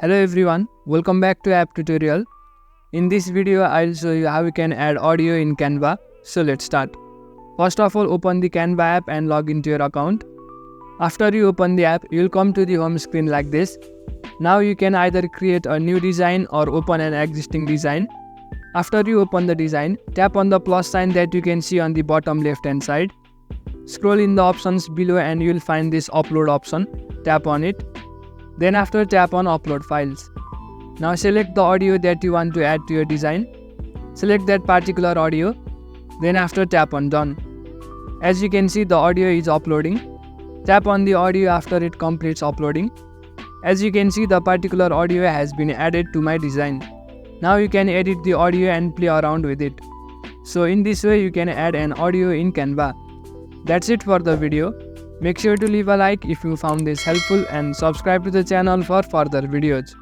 Hello everyone, welcome back to app tutorial. In this video, I'll show you how you can add audio in Canva. So let's start. First of all, open the Canva app and log into your account. After you open the app, you'll come to the home screen like this. Now you can either create a new design or open an existing design. After you open the design, tap on the plus sign that you can see on the bottom left hand side. Scroll in the options below and you'll find this upload option. Tap on it. Then after, tap on upload files. Now select the audio that you want to add to your design. Select that particular audio. Then after, tap on done. As you can see, the audio is uploading. Tap on the audio after it completes uploading. As you can see, the particular audio has been added to my design. Now you can edit the audio and play around with it. So in this way you can add an audio in Canva. That's it for the video. Make sure to leave a like if you found this helpful and subscribe to the channel for further videos.